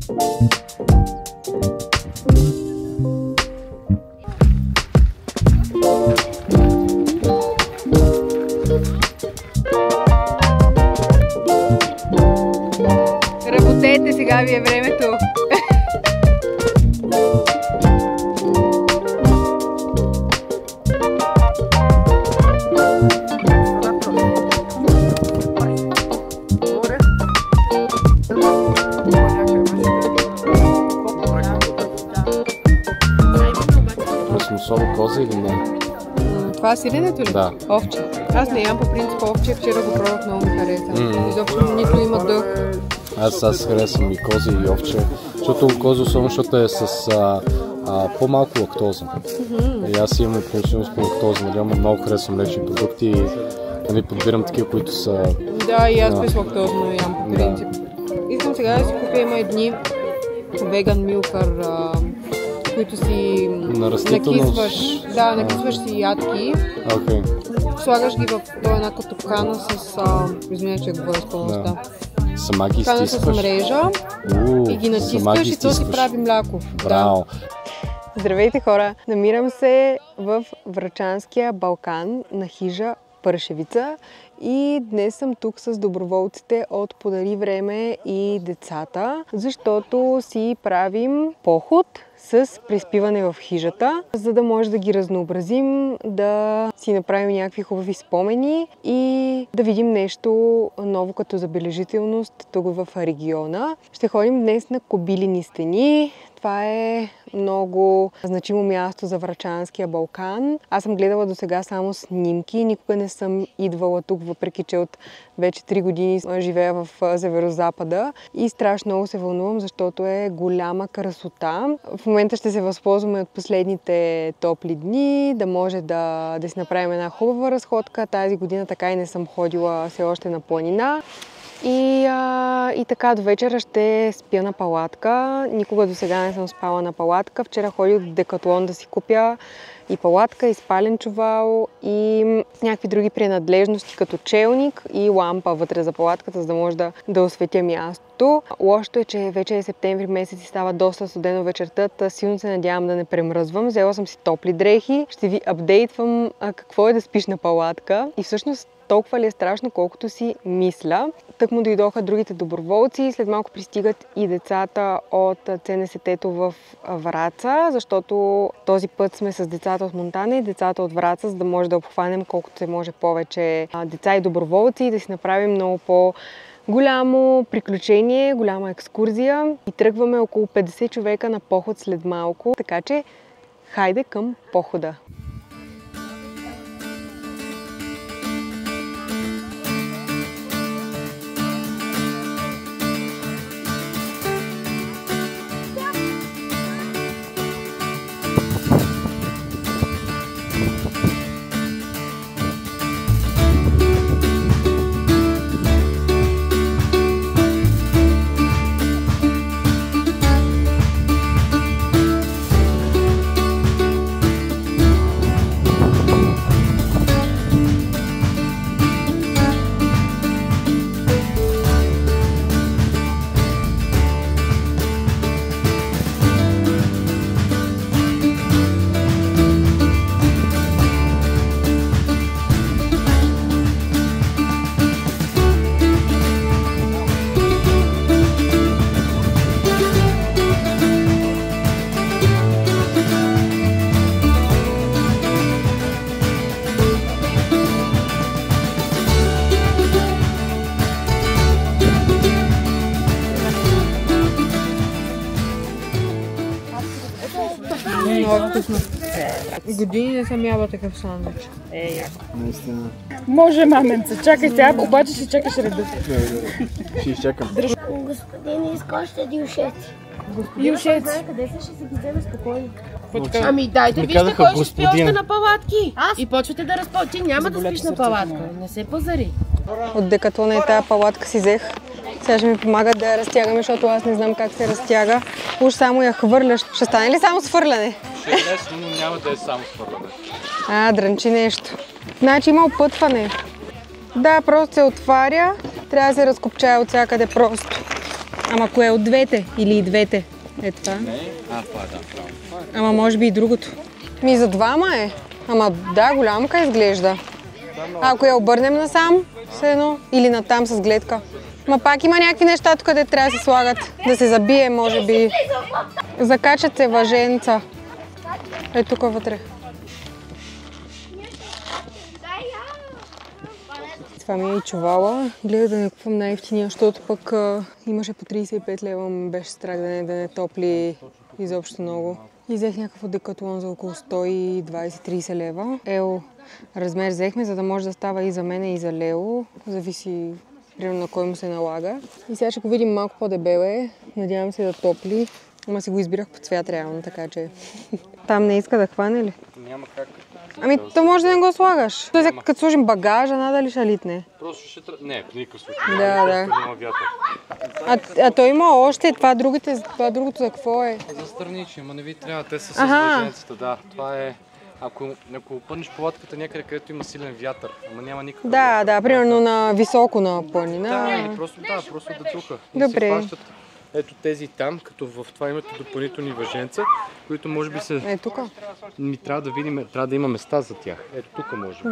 Работете, сега ви е времето. Красносоло коза или не? Това сиренето ли? Да. Овче. Аз не ям по принцип овче, вчера го пробвах, много ми хареса. Изобщо нито има дъх. Аз харесвам и кози и овче, защото кози особено, защото е с по-малко лактоза. И аз имам причинност по лактоза, нали, много харесвам млечни продукти и нали, подбирам такива, които са... Да, и аз без лактозно ям по принцип. Искам сега да си купя, има едни веган милкър, които си накисваш. Да, накисваш си ядки. Слагаш ги в една като кана с... Извиня, че говоря с пълността. Сама ги кана стискаш. с мрежа и ги натискаш и то си прави мляко. Браво! Да. Здравейте хора! Намирам се в Врачанския Балкан на хижа Пършевица и днес съм тук с доброволците от Подари време и децата, защото си правим поход с преспиване в хижата, за да може да ги разнообразим, да си направим някакви хубави спомени и да видим нещо ново като забележителност тук в региона. Ще ходим днес на Кобилини стени. Това е много значимо място за Врачанския Балкан. Аз съм гледала до сега само снимки, никога не съм идвала тук, въпреки че от вече 3 години живея в Северозапада и страшно много се вълнувам, защото е голяма красота. В момента ще се възползваме от последните топли дни, да може да си направим една разходка. Тази година така и не съм ходила все още на планина. И така до вечера ще спя на палатка. Никога до сега не съм спала на палатка. Вчера ходих в Декатлон да си купя и палатка, и спален чувал, и някакви други принадлежности, като челник и лампа вътре за палатката, за да може да осветя мястото. Лошото е, че вече е септември месец и става доста студено вечерта. Силно се надявам да не премръзвам. Взела съм си топли дрехи. Ще ви апдейтвам какво е да спиш на палатка. И всъщност толкова ли е страшно, колкото си мисля. Тък му дойдоха другите доброволци. След малко пристигат и децата от ЦНСТ-то в Враца, защото този път сме с децата от Монтана и децата от Враца, за да може да обхванем колкото се може повече деца и доброволци и да си направим много по-голямо приключение, голяма екскурзия. И тръгваме около 50 човека на поход след малко, така че хайде към похода! Много вкусно. Години не съм яла такъв сандвич. Наистина. Може, маменце. Чакай сега, обаче ще чакаш реда. Ще изчакам. Господин иска още дюшеци. Юшеци. Къде се ще си ги вземе спокойно? Ами дайте, вижте кой ще спи още на палатки. И почвате да разпочи. Няма да спиш на палатка. Не се пазари. От Декатлона и тая палатка си взех. Сега ще ми помагат да я разтягаме, защото аз не знам как се разтяга. Уж само я хвърляш. Ще стане ли само с хвърляне? Ще е лесно, но няма да е само с хвърляне. Дрънчи нещо. Значи има опътване. Да, просто се отваря. Трябва да се разкопчае от всякъде просто. Ама кое от двете? Или и двете? Е това. Това е, да. Ама може би и другото. За двама е. Ама да, голямка изглежда. Ако я обърнем насам, все едно, или натам с гледка. Ма пак има някакви неща, къде трябва да се слагат. Да се забие, може би. Закачат се въженца. Е тук вътре. Това ми е и чувала. Гледах да не купвам най-евтиния, защото пък имаше по 35 лева, ми беше страх да не топли изобщо много. И взех някакъв от Декатлон за около 120-30 лева. Размер взехме, за да може да става и за мене, и за Лео. Зависи примерно на кой му се налага. И сега ще го видим малко по-дебело е. Надявам се да топли. Ама си го избирах по цвят реално, така че... Там не иска да хване ли? Няма как. То може да не го слагаш. Тоест, като сложим багажа, надали ще литне. Просто ще трябва... Не, в никакъв случай. Да. Няма вятър. А той има още. Това другото за какво е? За странични, ама не ви трябва. Те са с въженцата, да. Това е... Ако опънеш палатката някъде, където има силен вятър, ама няма никакъв вятър. Да, примерно на високо на планина. Да, или просто да духа. Добре. Ето тези там, като в това имате допълнителни въженца, които може би са... Тук? Трябва да видим, трябва да има места за тях. Ето тук може би.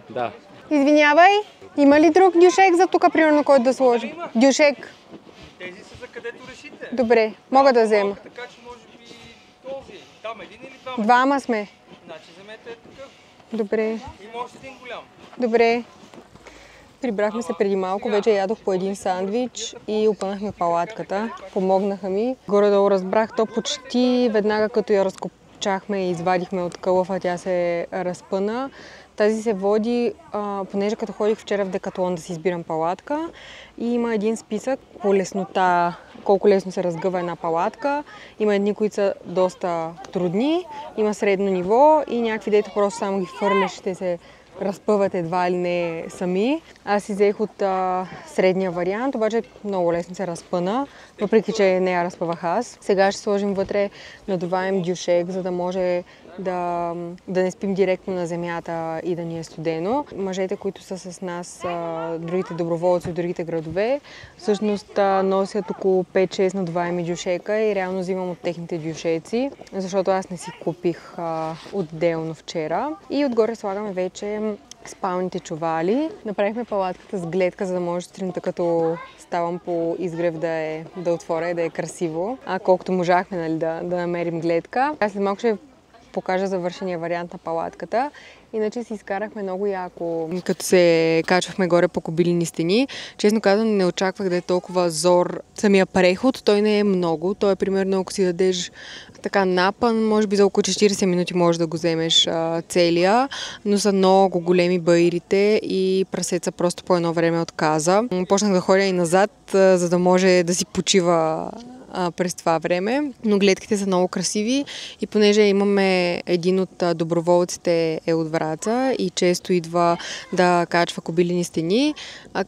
Да. Извинявай, има ли друг дюшек за тук, примерно, който да сложи? Дюшек. Тези са за където решите. Добре, мога да взема. Така че може би този. Там един или двама? Двама сме. Значи вземете такъв. Добре. Има още един голям. Добре. Прибрахме се преди малко, вече ядох по един сандвич и опънахме палатката. Помогнаха ми. Горе-долу разбрах то почти веднага като я разкопчахме и извадихме от кълъфа, тя се разпъна. Тази се води, понеже като ходих вчера в Декатлон да си избирам палатка и има един списък по леснота, колко лесно се разгъва една палатка. Има едни, които са доста трудни, има средно ниво и някакви, дето просто само ги фърляш, ще се разпъват едва или не сами. Аз си взех от средния вариант, обаче много лесно се разпъна, въпреки че не я разпъвах аз. Сега ще сложим вътре надуваем дюшек, за да може да не спим директно на земята и да ни е студено. Мъжете, които са с нас, другите доброволци от другите градове, всъщност носят около 5-6 надуваеми дюшека и реално взимам от техните дюшеци, защото аз не си купих отделно вчера. И отгоре слагаме вече спалните чували. Направихме палатката с гледка, за да може сутринта, като ставам по изгрев да отворя и да е красиво. Колкото можахме, нали, да намерим гледка. Аз след малко ще покажа завършения вариант на палатката. Иначе си изкарахме много яко, като се качвахме горе по кобилини стени. Честно казвам, не очаквах да е толкова зор самия преход. Той не е много. Той е примерно, ако си дадеш така напън, може би за около 40 минути можеш да го вземеш целия, но са много големи баирите и прасеца просто по едно време отказа. Почнах да ходя и назад, за да може да си почива през това време, но гледките са много красиви и понеже имаме един от доброволците е от Враца и често идва да качва кобилини стени,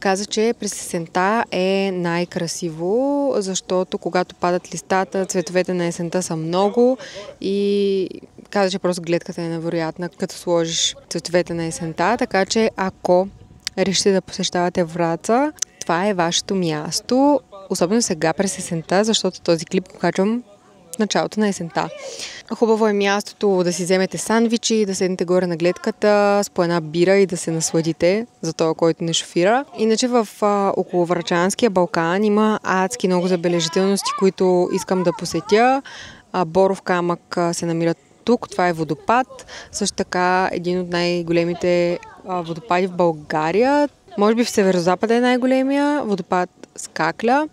каза, че през есента е най-красиво, защото когато падат листата, цветовете на есента са много и каза, че просто гледката е невероятна, като сложиш цветовете на есента, така че ако решите да посещавате Враца, това е вашето място, особено сега през есента, защото този клип го качвам в началото на есента. Хубаво е мястото да си вземете сандвичи, да седнете горе на гледката с по една бира и да се насладите за това, който не шофира. Иначе в около Врачанския Балкан има адски много забележителности, които искам да посетя. Боров камък се намира тук, това е водопад. Също така един от най-големите водопади в България. Може би в Северозапада е най-големия водопад Скакля.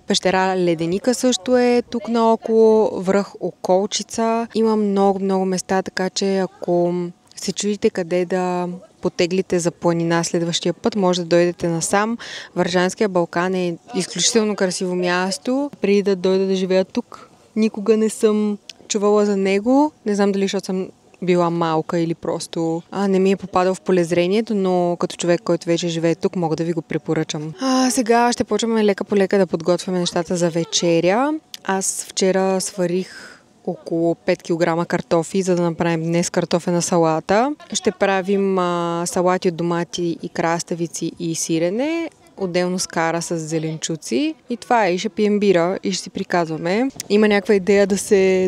Пещера Леденика също е тук наоколо, връх Околчица. Има много места, така че ако се чудите къде да потеглите за планина следващия път, може да дойдете насам. Врачанския Балкан е изключително красиво място. Преди да дойда да живея тук, никога не съм чувала за него. Не знам дали защото съм била малка или просто не ми е попадал в полезрението, но като човек, който вече живее тук, мога да ви го препоръчам. Сега ще почваме лека по лека да подготвяме нещата за вечеря. Аз вчера сварих около 5 кг картофи, за да направим днес картофена салата. Ще правим салати от домати и краставици и сирене. отделно с кара с зеленчуци. И това е. И ще пием бира и ще си приказваме. Има някаква идея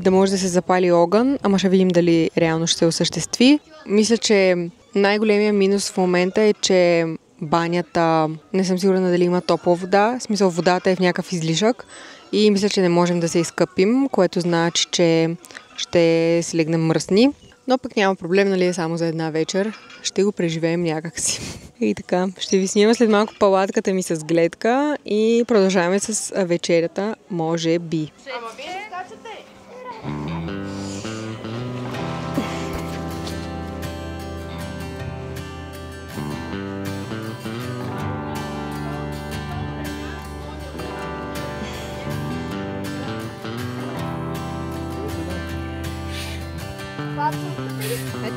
да може да се запали огън, ама ще видим дали реално ще се осъществи. Мисля, че най-големия минус в момента е, че банята, не съм сигурна дали има топла вода. В смисъл, водата е в някакъв излишък и мисля, че не можем да се изкъпим, което значи, че ще си легнем мръсни. Но пък няма проблем, нали, само за една вечер. Ще го преживеем някакси. И така, ще ви снимам след малко палатката ми с гледка и продължаваме с вечерята, може би. Ама вие скачате!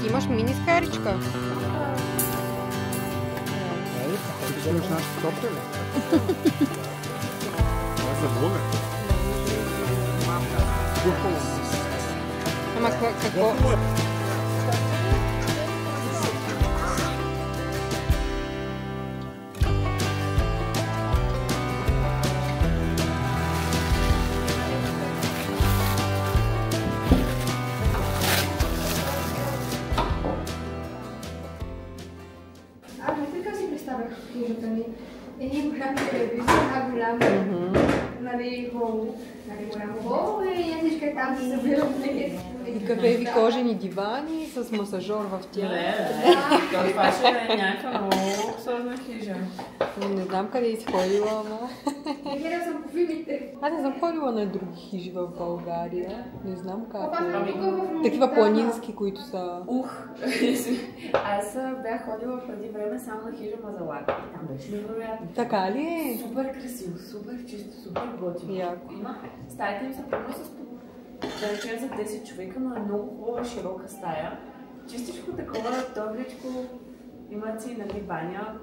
Ти имаш мини скаричка. Ти имаш нашата топка ли? Това е за Бога. Ама какво? хижата ми. Едни голями телевизор, една голяма, нали, хол. Нали, голямо хол и всички там се събираме. И кафеви кожени дивани с масажор в тях. Това ще е някаква много луксозна хижа. Не знам къде си ходила, ама... Гледам съм по филмите. Аз не съм ходила на други хижи в България. Не знам как. Такива Такива планински, които са... Аз бях ходила преди време само на хижа Мазалак. Там беше невероятно. Така ли е? Супер красиво, супер чисто, супер готино. Яко. Стаята им са примерно с да речем за 10 човека, но е много хубава широка стая. Чистичко такова, топличко, имат си, нали, баня.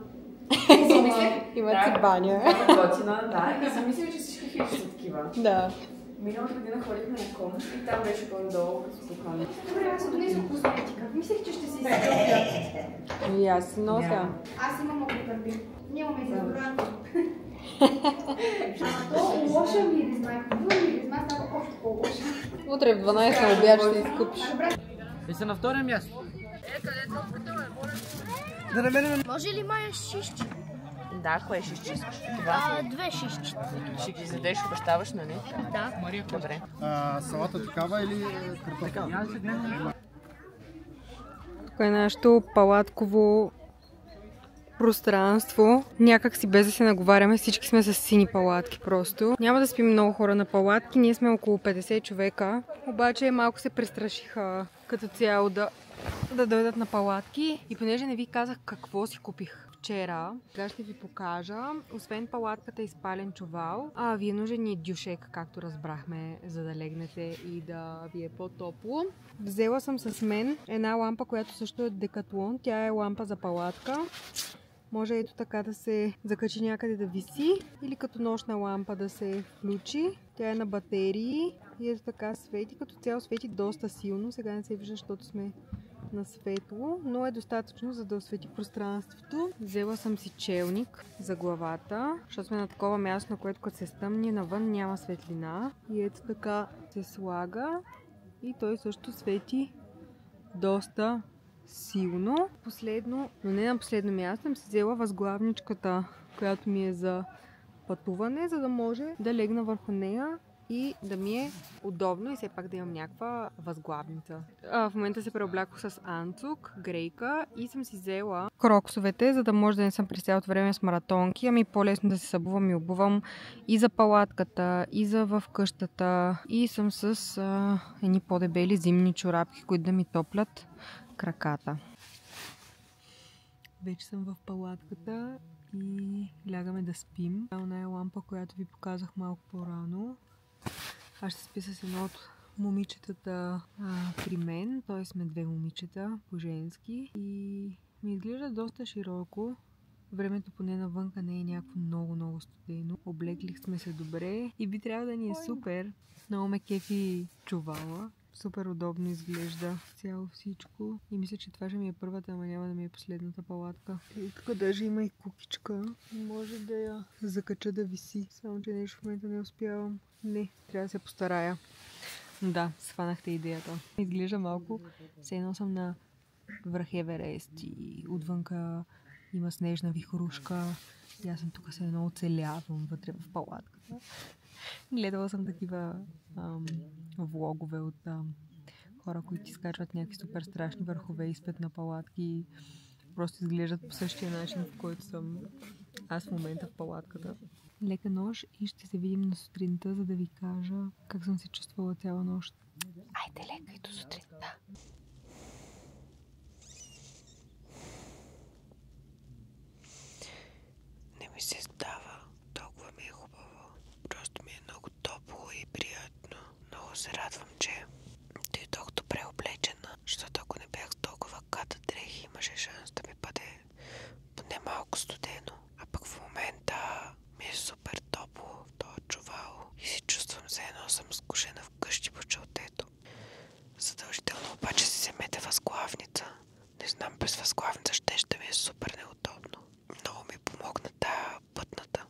Имат си баня. Готина, да. И си мисля, че всички хижи са такива. Да. Миналата година ходихме на Ком и там беше горе-долу спокойно. Добре, аз донесох косметика. Мислех, че ще се изтъпля. И аз си нося. Аз имам много търпи. Нямаме дезодорант. Ама то лоша миризма. Хубава миризма става още по-лоша. Утре в 12 на обяд ще изкупиш. И са на втория място. Може ли мая шишче? Да, кое шишче искаш? Това? Две шишче. Ще ги задеш, обещаваш, нали? Да. Добре. Салата такава или картофа? Тук е нашето палатково пространство. Някак си без да се наговаряме, всички сме с сини палатки просто. Няма да спим много хора на палатки, ние сме около 50 човека. Обаче малко се престрашиха като цяло да дойдат на палатки. И понеже не ви казах какво си купих вчера, сега ще ви покажа. Освен палатката и спален чувал, ви е нужен и дюшек, както разбрахме, за да легнете и да ви е по-топло. Взела съм с мен една лампа, която също е Декатлон. Тя е лампа за палатка. Може ето така да се закачи някъде да виси или като нощна лампа да се включи. Тя е на батерии и ето така свети. Като цяло свети доста силно. Сега не се вижда, защото сме на светло, но е достатъчно, за да освети пространството. Взела съм си челник за главата, защото сме на такова място, на което като се стъмни навън няма светлина. И ето така се слага и той също свети доста силно. Последно, но не на последно място, съм си взела възглавничката, която ми е за пътуване, за да може да легна върху нея и да ми е удобно и все пак да имам някаква възглавница. В момента се преоблякох с анцук, грейка и съм си взела кроксовете, за да може да не съм през цялото време с маратонки, ами по-лесно да се събувам и обувам и за палатката, и за в къщата. И съм с едни по-дебели зимни чорапки, които да ми топлят краката. Вече съм в палатката и лягаме да спим. Това е лампа, която ви показах малко по-рано. Аз ще спя с едно от момичетата при мен, т.е. сме две момичета по-женски и ми изглежда доста широко. Времето поне навънка не е някакво много студено. Облекли сме се добре и би трябвало да ни е супер. Много ме кефи чувала. Супер удобно изглежда цяло всичко. И мисля, че това ще ми е първата, ама няма да ми е последната палатка. И тук даже има и кукичка. Може да я закача да виси. Само, че нещо в момента не успявам. Не, трябва да се постарая. Да, схванахте идеята. Изглежда малко. Все едно съм на връх Еверест и отвънка има снежна вихорушка. И аз съм тук се едно оцелявам вътре в палатката. Гледала съм такива влогове от хора, които изкачват някакви супер страшни върхове и спят на палатки. Просто изглеждат по същия начин, в който съм аз в момента в палатката. Лека нощ и ще се видим на сутринта, за да ви кажа как съм се чувствала цяла нощ. Айде лека и до сутринта! Не ми се става. Толкова ми е хубаво. Просто ми е много топло и приятно. Много се радвам, че дойдох добре облечена, защото ако не бях с толкова ката дрехи, имаше шанс да ми бъде поне малко студено. А пък в момента ми е супер топло в този чувал и си чувствам се едно съм скушена вкъщи по чалтето. Задължително обаче си се мете възглавница. Не знам, без възглавница ще ми е супер неудобно. Много ми помогна тая пътната.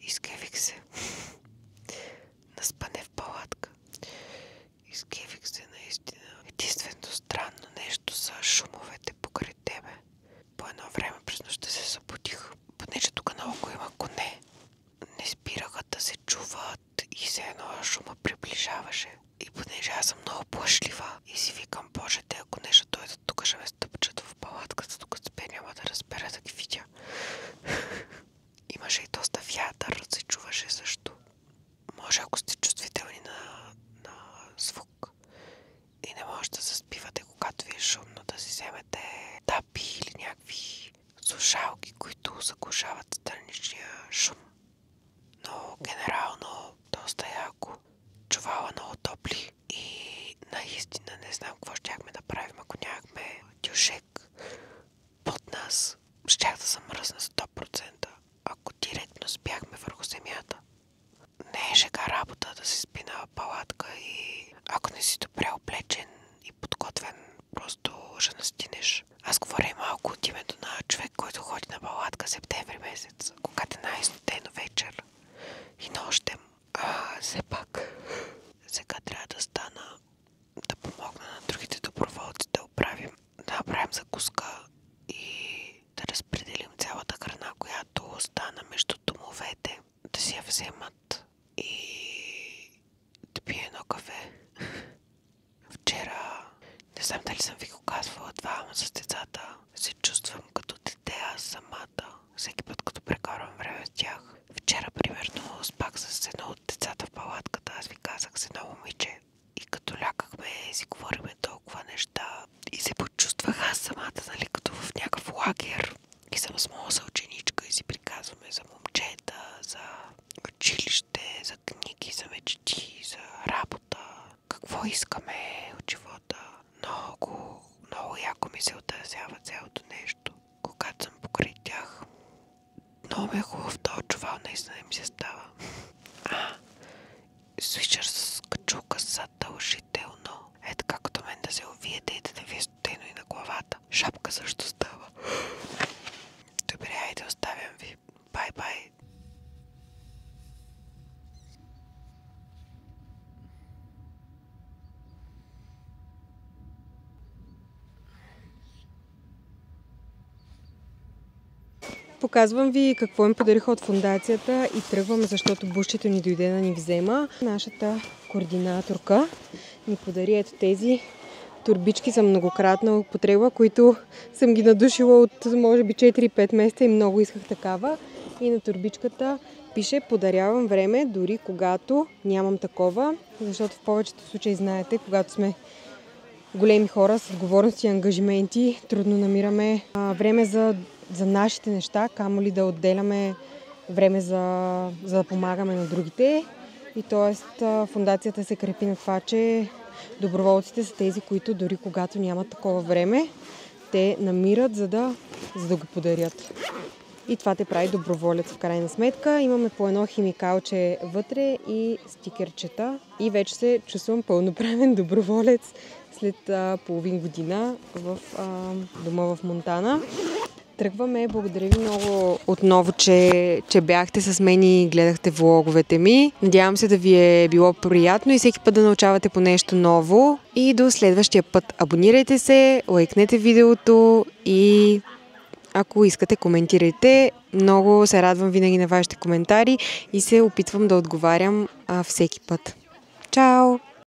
Изкефих се на спане в палатка. Изкефих се наистина. Единственото странно нещо са шумовете покрай тебе. По едно време през нощта се събудих. Понеже тук наоколо има коне. Не спираха да се чуват и се едно шума приближаваше. И понеже аз съм много плашлива и си викам, боже, те ако не ще дойдат тук, ще ме стъпчат в палатката, тук спе няма да разбера да ги видя. Имаше и доста вятър, се чуваше също. Може, ако сте чувствителни на звук и не може да заспивате, когато ви е шумно, да си вземете тапи или някакви слушалки, които заглушават страничния шум. Но генерално доста яко. Чувала много топли и наистина не знам какво щяхме да правим, ако нямахме дюшек под нас. Щях да замръзна 100%, ако директно спяхме върху земята. Не е шега работа да се спи на палатка и ако не си добре облечен и подготвен, просто ще настинеш. Аз говоря малко от името на човек, който ходи на палатка септември месец, когато е най-студено вечер и нощем. Все пак, сега трябва да стана да помогна на другите доброволци да направим закуска и да разпределим цялата храна, която остана между домовете, да си я вземат и да пие едно кафе. Вчера, не знам дали съм ви го казвала това, ама с децата се чувствам като дете аз самата. Всеки път, като прекарвам време с тях. Вчера, примерно, спах с едно от децата в палатката. Аз ви казах с едно момиче. И като лякахме, си говориме толкова неща. И се почувствах аз самата, нали, като в някакъв лагер. И съм с моя съученичка и си приказваме за момчета, за училище, за книги, за мечти, за работа. Какво искаме от живота. Много яко ми се отразява цялото нещо. Когато съм покрай тях. Много ме е хубаво този чувал, наистина ми се става. Свичър с качулка задължително. Е така като мен да се увиете и да не ви е студено и на главата. Шапка също става. Добре, айде оставям ви. Бай-бай. Показвам ви какво им подариха от фондацията и тръгваме, защото бушчето ни дойде да ни взема. Нашата координаторка ни подари ето тези турбички за многократна употреба, които съм ги надушила от може би 4-5 месеца и много исках такава. И на турбичката пише: подарявам време, дори когато нямам такова, защото в повечето случаи знаете, когато сме големи хора с отговорности и ангажименти, трудно намираме време за нашите неща, камо ли да отделяме време за да помагаме на другите. И т.е. фондацията се крепи на това, че доброволците са тези, които дори когато нямат такова време, те намират, за да го подарят. и това те прави доброволец в крайна сметка. Имаме по едно химикалче вътре и стикерчета и вече се чувствам пълноправен доброволец след половин година в дома в Монтана. Тръгваме. Благодаря ви много отново, че бяхте с мен и гледахте влоговете ми. Надявам се да ви е било приятно и всеки път да научавате по нещо ново. И до следващия път абонирайте се, лайкнете видеото и ако искате, коментирайте. Много се радвам винаги на вашите коментари и се опитвам да отговарям всеки път. Чао!